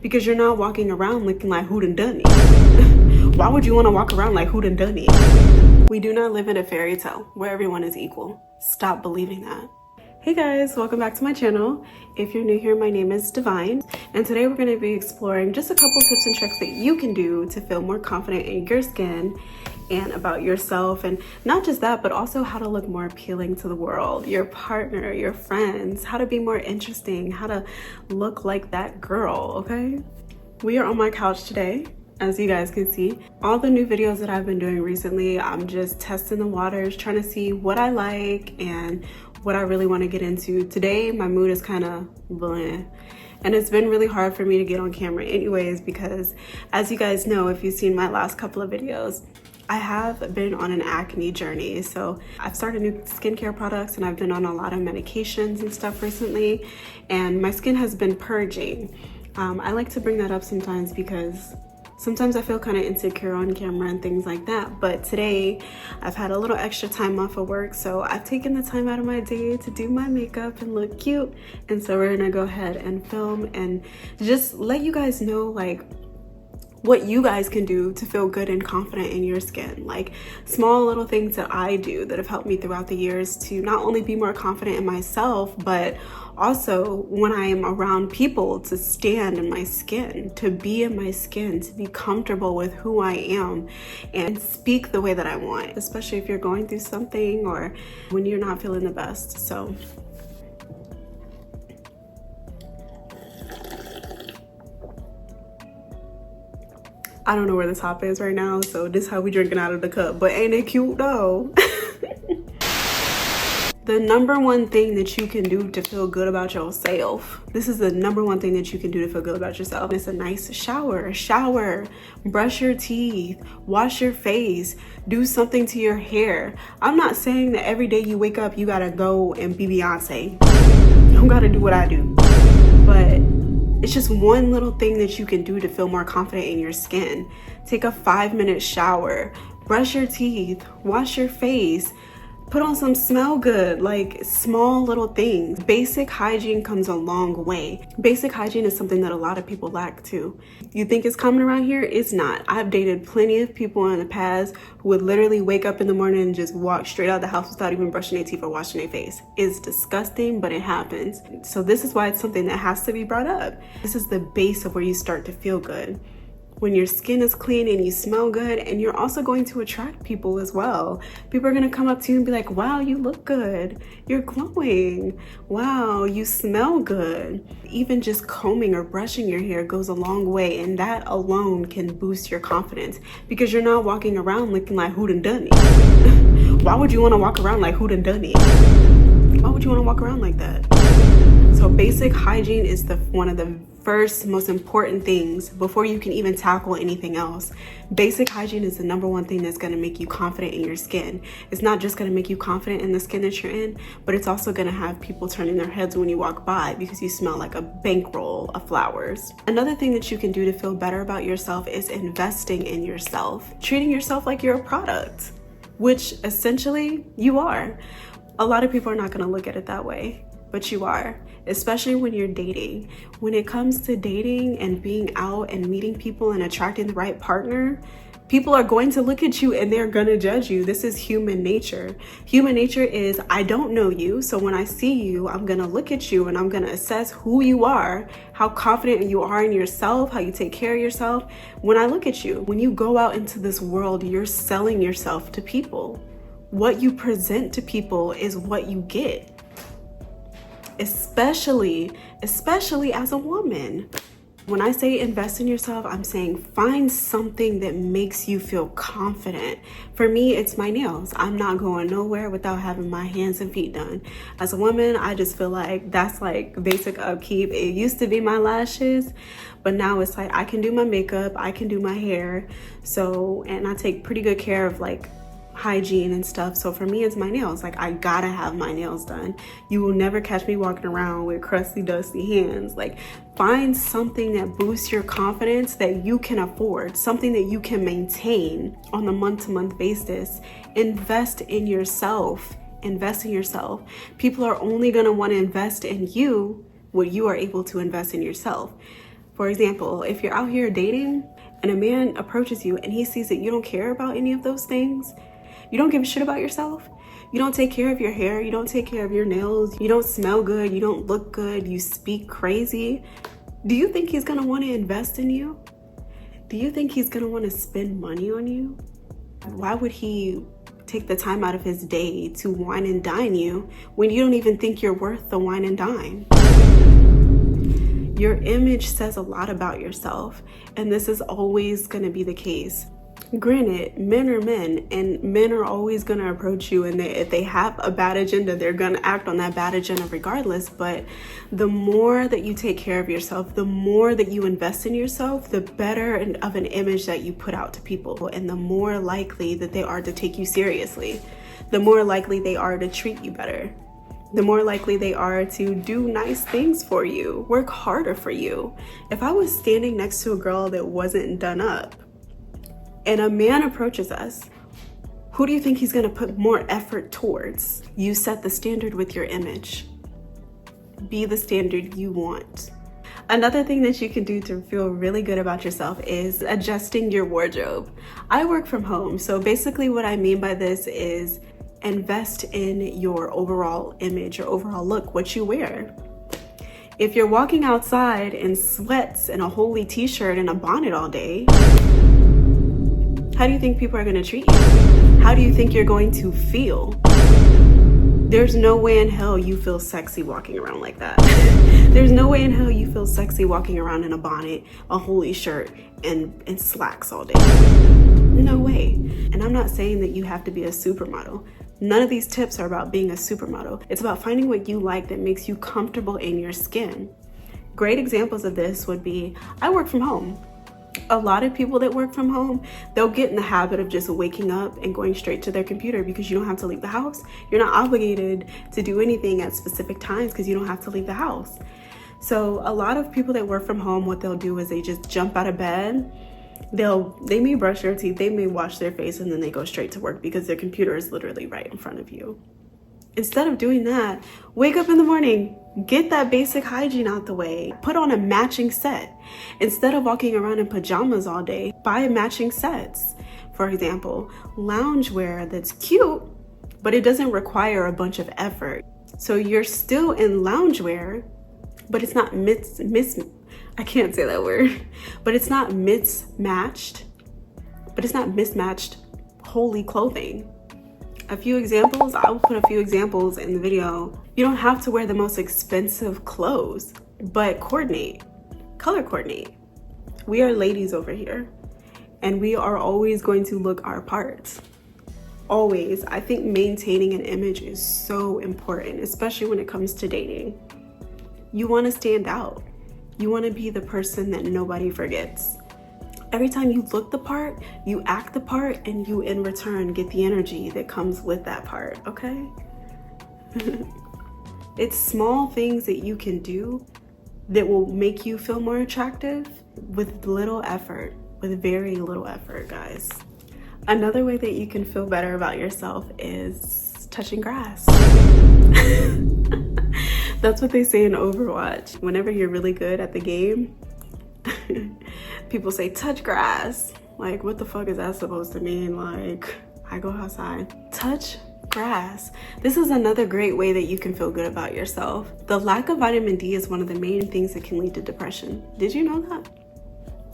because you're not walking around looking like who done it. Why would you want to walk around like who done it? We do not live in a fairy tale where everyone is equal. Stop believing that. Hey guys, welcome back to my channel. If you're new here, my name is Divinne, and today we're going to be exploring just a couple tips and tricks that you can do to feel more confident in your skin and about yourself, and not just that, but also how to look more appealing to the world, your partner, your friends, how to be more interesting, how to look like that girl, okay? We are on my couch today. As you guys can see, all the new videos that I've been doing recently, I'm just testing the waters, trying to see what I like and what I really want to get into. Today, my mood is kind of bland, and it's been really hard for me to get on camera anyways, because as you guys know, if you've seen my last couple of videos, I have been on an acne journey. So I've started new skincare products and I've been on a lot of medications and stuff recently, and my skin has been purging. I like to bring that up sometimes because sometimes I feel kind of insecure on camera and things like that. But today I've had a little extra time off of work, so I've taken the time out of my day to do my makeup and look cute. And so we're gonna go ahead and film and just let you guys know like what you guys can do to feel good and confident in your skin. Like small little things that I do that have helped me throughout the years to not only be more confident in myself, but also when I am around people to stand in my skin, to be in my skin, to be comfortable with who I am and speak the way that I want, especially if you're going through something or when you're not feeling the best. So I don't know where the top is right now, so this is how we drinking out of the cup, but ain't it cute though? The number one thing that you can do to feel good about yourself, this is the number one thing that you can do to feel good about yourself. It's a nice shower, brush your teeth, wash your face, do something to your hair. I'm not saying that every day you wake up, you gotta go and be Beyonce. You don't gotta do what I do, but it's just one little thing that you can do to feel more confident in your skin. Take a 5-minute shower, brush your teeth, wash your face, put on some smell good, like small little things. Basic hygiene comes a long way. Basic hygiene is something that a lot of people lack too. You think it's common around here? It's not. I've dated plenty of people in the past who would literally wake up in the morning and just walk straight out of the house without even brushing their teeth or washing their face. It's disgusting, but it happens. So this is why it's something that has to be brought up. This is the base of where you start to feel good. When your skin is clean and you smell good, and you're also going to attract people as well. People are gonna come up to you and be like, wow, you look good. You're glowing. Wow, you smell good. Even just combing or brushing your hair goes a long way, and that alone can boost your confidence because you're not walking around looking like who done it. Why would you wanna walk around like who done it? Why would you wanna walk around like that? So basic hygiene is one of the first most important things before you can even tackle anything else. Basic hygiene is the number one thing that's going to make you confident in your skin. It's not just going to make you confident in the skin that you're in, but it's also going to have people turning their heads when you walk by because you smell like a bankroll of flowers. Another thing that you can do to feel better about yourself is investing in yourself, treating yourself like you're a product, which essentially you are. A lot of people are not going to look at it that way, but you are, especially when you're dating. When it comes to dating and being out and meeting people and attracting the right partner, people are going to look at you and they're gonna judge you. This is human nature. Human nature is, I don't know you, so when I see you, I'm gonna look at you and I'm gonna assess who you are, how confident you are in yourself, how you take care of yourself. When I look at you, when you go out into this world, you're selling yourself to people. What you present to people is what you get. Especially as a woman. When I say invest in yourself, I'm saying find something that makes you feel confident. For me, it's my nails. I'm not going nowhere without having my hands and feet done. As a woman, I just feel like that's like basic upkeep. It used to be my lashes, but now it's like I can do my makeup, I can do my hair. So, and I take pretty good care of like hygiene and stuff. So for me, it's my nails. Like I gotta have my nails done. You will never catch me walking around with crusty, dusty hands. Like find something that boosts your confidence that you can afford, something that you can maintain on a month-to-month basis. Invest in yourself. Invest in yourself. People are only gonna want to invest in you what you are able to invest in yourself. For example, if you're out here dating and a man approaches you and he sees that you don't care about any of those things, you don't give a shit about yourself, you don't take care of your hair, you don't take care of your nails, you don't smell good, you don't look good, you speak crazy, do you think he's gonna want to invest in you? Do you think he's gonna want to spend money on you? Why would he take the time out of his day to wine and dine you when you don't even think you're worth the wine and dine? Your image says a lot about yourself, and this is always going to be the case. Granted, men are men, and men are always going to approach you, and if they have a bad agenda, they're going to act on that bad agenda regardless. But the more that you take care of yourself, the more that you invest in yourself, the better of an image that you put out to people, and the more likely that they are to take you seriously, the more likely they are to treat you better, the more likely they are to do nice things for you, work harder for you. If I was standing next to a girl that wasn't done up, and a man approaches us, who do you think he's gonna put more effort towards? You set the standard with your image. Be the standard you want. Another thing that you can do to feel really good about yourself is adjusting your wardrobe. I work from home, so basically what I mean by this is invest in your overall image, your overall look, what you wear. If you're walking outside in sweats and a holy t-shirt and a bonnet all day, how do you think people are going to treat you? How do you think you're going to feel? There's no way in hell you feel sexy walking around like that. There's no way in hell you feel sexy walking around in a bonnet, a holy shirt, and slacks all day. No way. And I'm not saying that you have to be a supermodel. None of these tips are about being a supermodel. It's about finding what you like that makes you comfortable in your skin. Great examples of this would be, I work from home. A lot of people that work from home, they'll get in the habit of just waking up and going straight to their computer because you don't have to leave the house. You're not obligated to do anything at specific times because you don't have to leave the house. So a lot of people that work from home, what they'll do is they just jump out of bed. They may brush their teeth, they may wash their face, and then they go straight to work because their computer is literally right in front of you. Instead of doing that, wake up in the morning, get that basic hygiene out the way, put on a matching set. Instead of walking around in pajamas all day, buy matching sets. For example, loungewear that's cute, but it doesn't require a bunch of effort. So you're still in loungewear, but it's not I can't say that word, but it's not mismatched holy clothing. A few examples, I will put a few examples in the video. You don't have to wear the most expensive clothes, but coordinate, color coordinate. We are ladies over here, and we are always going to look our part. Always. I think maintaining an image is so important, especially when it comes to dating. You want to stand out. You want to be the person that nobody forgets. Every time you look the part, you act the part, and you in return get the energy that comes with that part, okay? It's small things that you can do that will make you feel more attractive with little effort, with very little effort, guys. Another way that you can feel better about yourself is touching grass. That's what they say in Overwatch. Whenever you're really good at the game, people say, touch grass. Like, what the fuck is that supposed to mean? Like, I go outside. Touch grass. This is another great way that you can feel good about yourself. The lack of vitamin D is one of the main things that can lead to depression. Did you know that?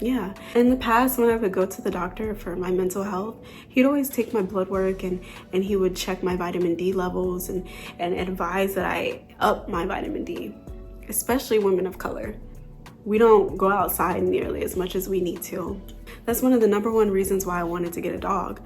Yeah. In the past, when I would go to the doctor for my mental health, he'd always take my blood work and he would check my vitamin D levels and advise that I up my vitamin D, especially women of color. We don't go outside nearly as much as we need to. That's one of the number one reasons why I wanted to get a dog,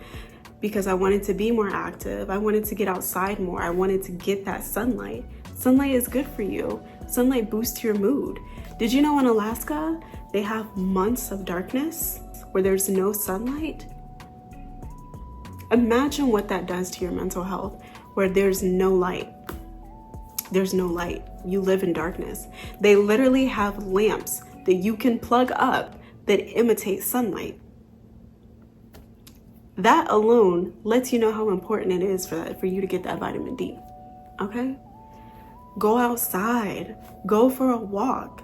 because I wanted to be more active. I wanted to get outside more. I wanted to get that sunlight. Sunlight is good for you. Sunlight boosts your mood. Did you know in Alaska, they have months of darkness where there's no sunlight? Imagine what that does to your mental health, where there's no light. There's no light. You live in darkness. They literally have lamps that you can plug up that imitate sunlight. That alone lets you know how important it is for you to get that vitamin D, okay? Go outside, go for a walk,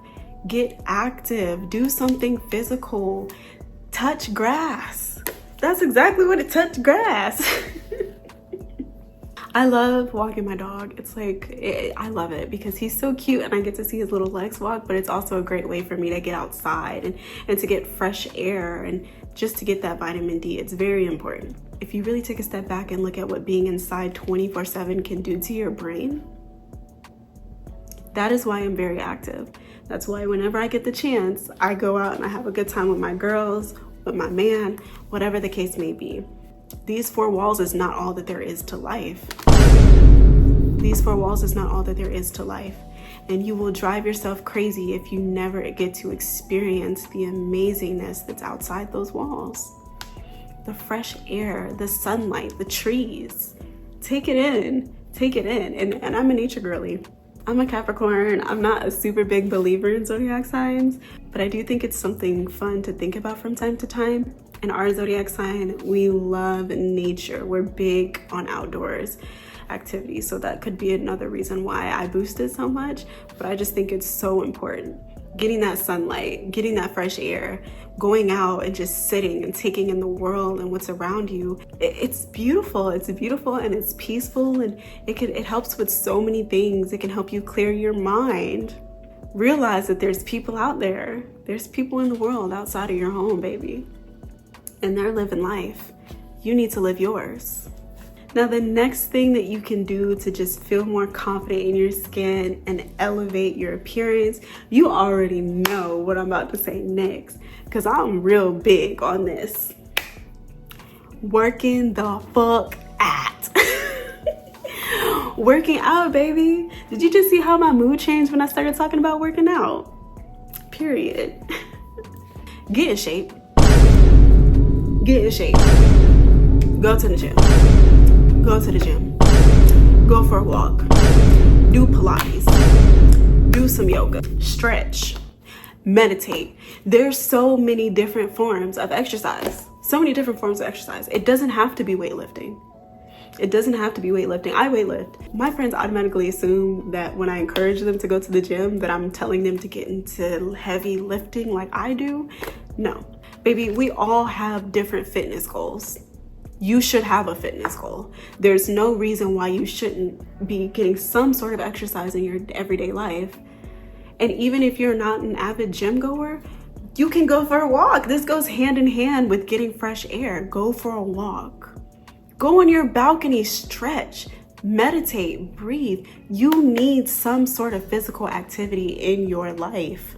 Get active, do something physical, touch grass. That's exactly what it touch grass. I love walking my dog. It's like, I love it because he's so cute and I get to see his little legs walk, but it's also a great way for me to get outside and to get fresh air and just to get that vitamin D. It's very important. If you really take a step back and look at what being inside 24/7 can do to your brain, that is why I'm very active. That's why whenever I get the chance, I go out and I have a good time with my girls, with my man, whatever the case may be. These four walls is not all that there is to life. These four walls is not all that there is to life. And you will drive yourself crazy if you never get to experience the amazingness that's outside those walls. The fresh air, the sunlight, the trees. Take it in, take it in. And I'm a nature girly. I'm a Capricorn. I'm not a super big believer in zodiac signs, but I do think it's something fun to think about from time to time. In our zodiac sign, we love nature. We're big on outdoors activities. So that could be another reason why I boost it so much, but I just think it's so important. Getting that sunlight, getting that fresh air, going out and just sitting and taking in the world and what's around you. It's beautiful. It's beautiful and it's peaceful, and it helps with so many things. It can help you clear your mind. Realize that there's people out there. There's people in the world outside of your home, baby. And they're living life. You need to live yours. Now, the next thing that you can do to just feel more confident in your skin and elevate your appearance, you already know what I'm about to say next, because I'm real big on this. Working the fuck at. Working out, baby. Did you just see how my mood changed when I started talking about working out? Period. Get in shape. Get in shape. Go to the gym. Go to the gym. Go for a walk. Do Pilates. Do some yoga. Stretch. Meditate. There's so many different forms of exercise. So many different forms of exercise. It doesn't have to be weightlifting. It doesn't have to be weightlifting. I weightlift. My friends automatically assume that when I encourage them to go to the gym, that I'm telling them to get into heavy lifting like I do. No. Baby, we all have different fitness goals. You should have a fitness goal. There's no reason why you shouldn't be getting some sort of exercise in your everyday life. And even if you're not an avid gym goer, you can go for a walk. This goes hand in hand with getting fresh air. Go for a walk. Go on your balcony, stretch, meditate, breathe. You need some sort of physical activity in your life.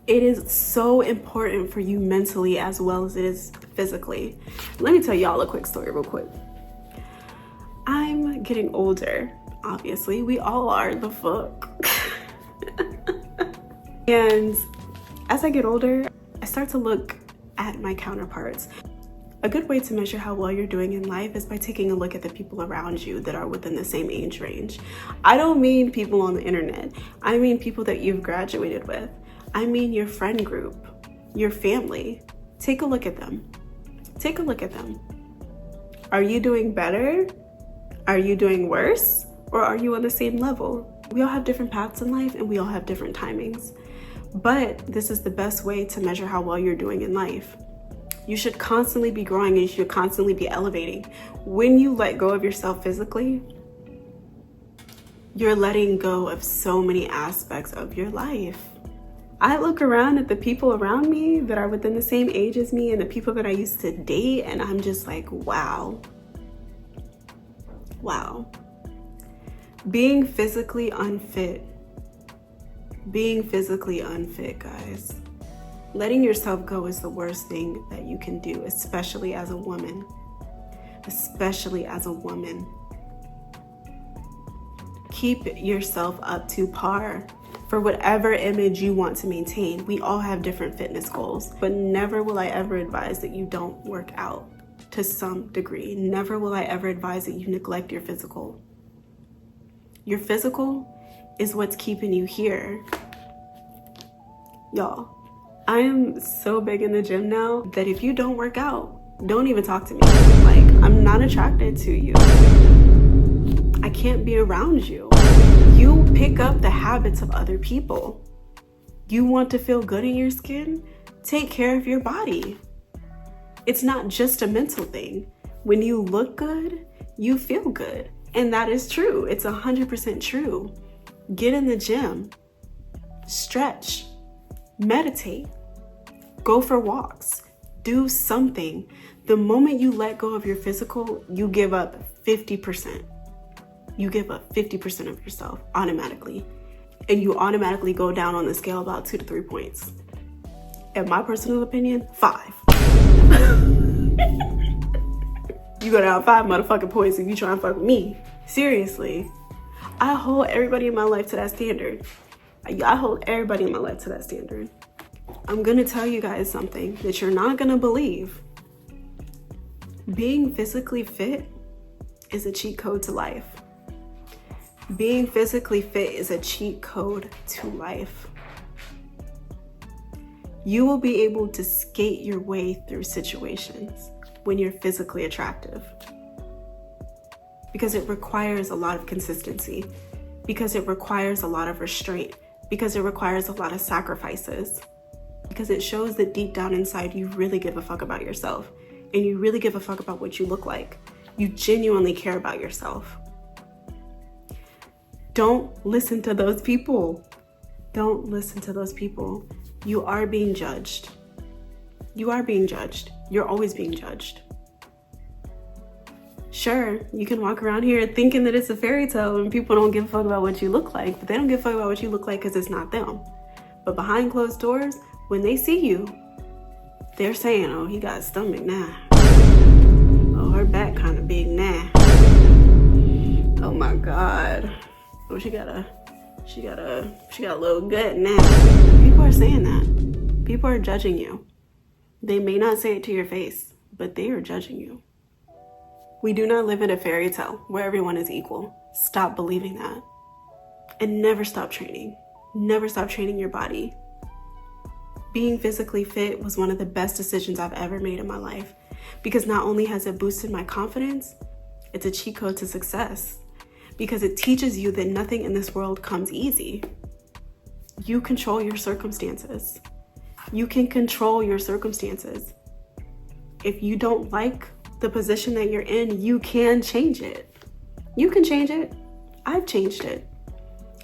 It is so important for you mentally as well as it is physically. Let me tell y'all a quick story real quick. I'm getting older, obviously. We all are, the fuck. And as I get older, I start to look at my counterparts. A good way to measure how well you're doing in life is by taking a look at the people around you that are within the same age range. I don't mean people on the internet. I mean people that you've graduated with. I mean your friend group, your family. Take a look at them. Take a look at them. Are you doing better? Are you doing worse? Or are you on the same level? We all have different paths in life and we all have different timings. But this is the best way to measure how well you're doing in life. You should constantly be growing and you should constantly be elevating. When you let go of yourself physically, you're letting go of so many aspects of your life. I look around at the people around me that are within the same age as me and the people that I used to date, and I'm just like, wow. Wow. Being physically unfit, guys. Letting yourself go is the worst thing that you can do, especially as a woman. Especially as a woman. Keep yourself up to par for whatever image you want to maintain. We all have different fitness goals, but never will I ever advise that you don't work out to some degree. Never will I ever advise that you neglect your physical. Your physical is what's keeping you here. Y'all, I am so big in the gym now that if you don't work out, don't even talk to me. Like, I'm not attracted to you. I can't be around you. You pick up the habits of other people. You want to feel good in your skin? Take care of your body. It's not just a mental thing. When you look good, you feel good. And that is true. It's 100% true. Get in the gym, stretch, meditate, go for walks, do something. The moment you let go of your physical, you give up 50%. You give up 50% of yourself automatically. And you automatically go down on the scale about 2 to 3 points. In my personal opinion, 5. You go down 5 motherfucking points if you try and fuck with me. Seriously. I hold everybody in my life to that standard. I hold everybody in my life to that standard. I'm gonna tell you guys something that you're not gonna believe. Being physically fit is a cheat code to life. Being physically fit is a cheat code to life. You will be able to skate your way through situations when you're physically attractive. Because it requires a lot of consistency. Because it requires a lot of restraint. Because it requires a lot of sacrifices. Because it shows that deep down inside you really give a fuck about yourself. And you really give a fuck about what you look like. You genuinely care about yourself. Don't listen to those people. Don't listen to those people. You are being judged. You are being judged. You're always being judged. Sure, you can walk around here thinking that it's a fairy tale and people don't give a fuck about what you look like, but they don't give a fuck about what you look like because it's not them. But behind closed doors, when they see you, they're saying, oh, he got a stomach now. Oh, her back kind of big now. Oh my God. Oh, she got a little gut now. People are saying that. People are judging you. They may not say it to your face, but they are judging you. We do not live in a fairy tale where everyone is equal. Stop believing that. And never stop training. Never stop training your body. Being physically fit was one of the best decisions I've ever made in my life, because not only has it boosted my confidence, it's a cheat code to success, because it teaches you that nothing in this world comes easy. You control your circumstances. You can control your circumstances. If you don't like the position that you're in, you can change it. You can change it. I've changed it.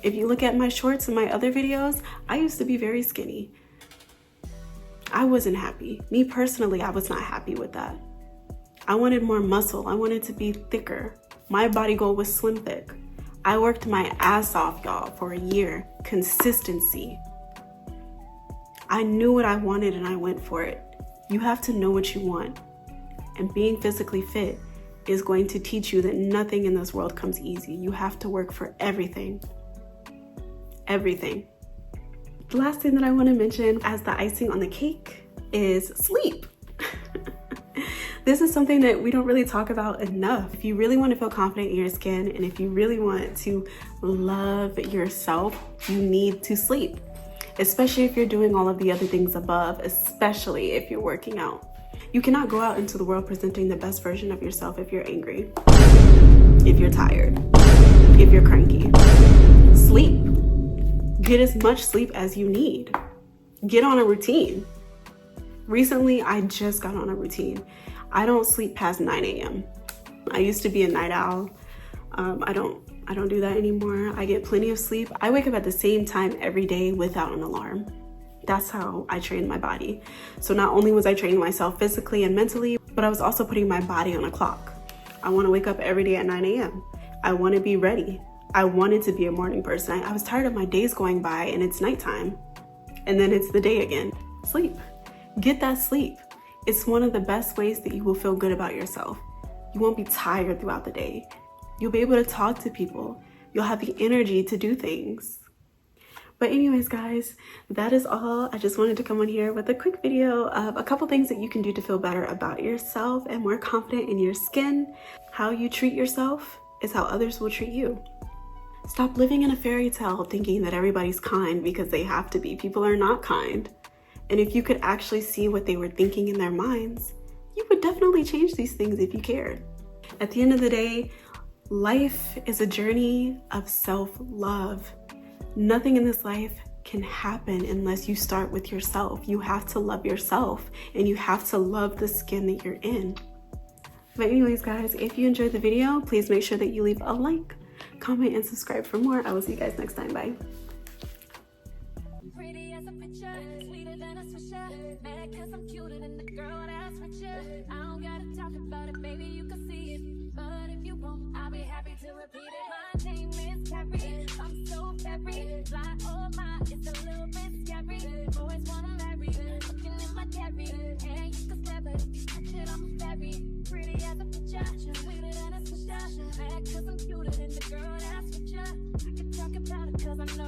If you look at my shorts and my other videos, I used to be very skinny. I wasn't happy. Me personally, I was not happy with that. I wanted more muscle. I wanted to be thicker. My body goal was slim thick. I worked my ass off, y'all, for a year. Consistency. I knew what I wanted and I went for it. You have to know what you want. And being physically fit is going to teach you that nothing in this world comes easy. You have to work for everything. Everything. The last thing that I want to mention as the icing on the cake is sleep. This is something that we don't really talk about enough. If you really want to feel confident in your skin and if you really want to love yourself, you need to sleep. Especially if you're doing all of the other things above, especially if you're working out. You cannot go out into the world presenting the best version of yourself if you're angry, if you're tired, if you're cranky. Sleep. Get as much sleep as you need. Get on a routine. Recently, I just got on a routine. I don't sleep past 9 a.m. I used to be a night owl. I don't do that anymore. I get plenty of sleep. I wake up at the same time every day without an alarm. That's how I train my body. So not only was I training myself physically and mentally, but I was also putting my body on a clock. I want to wake up every day at 9 a.m. I want to be ready. I wanted to be a morning person. I was tired of my days going by and it's nighttime. And then it's the day again. Sleep. Get that sleep. It's one of the best ways that you will feel good about yourself. You won't be tired throughout the day. You'll be able to talk to people. You'll have the energy to do things. But anyways, guys, that is all. I just wanted to come on here with a quick video of a couple things that you can do to feel better about yourself and more confident in your skin. How you treat yourself is how others will treat you. Stop living in a fairy tale thinking that everybody's kind because they have to be. People are not kind. And if you could actually see what they were thinking in their minds, you would definitely change these things if you cared. At the end of the day, Life is a journey of self-love. Nothing in this life can happen unless you start with yourself. You have to love yourself, and you have to love the skin that you're in. But anyways, guys, if you enjoyed the video, please make sure that you leave a like, comment, and subscribe for more. I will see you guys next time. Bye. Pretty as a picture, sweeter than a swisher. Mad 'cause I'm cuter than the girl that's with you. I don't gotta talk about it, baby, you can see it. But if you want, I'll be happy to repeat it. My name is Krabby, I'm so very fly. Oh my, it's a little bit scary. Always wanna marry, looking in my diary. And you can stab it, if you touch it, I'm very pretty as a picture, sweeter than a swisher. Mad 'cause I'm cuter than the girl that's with you. I can talk about it 'cause I know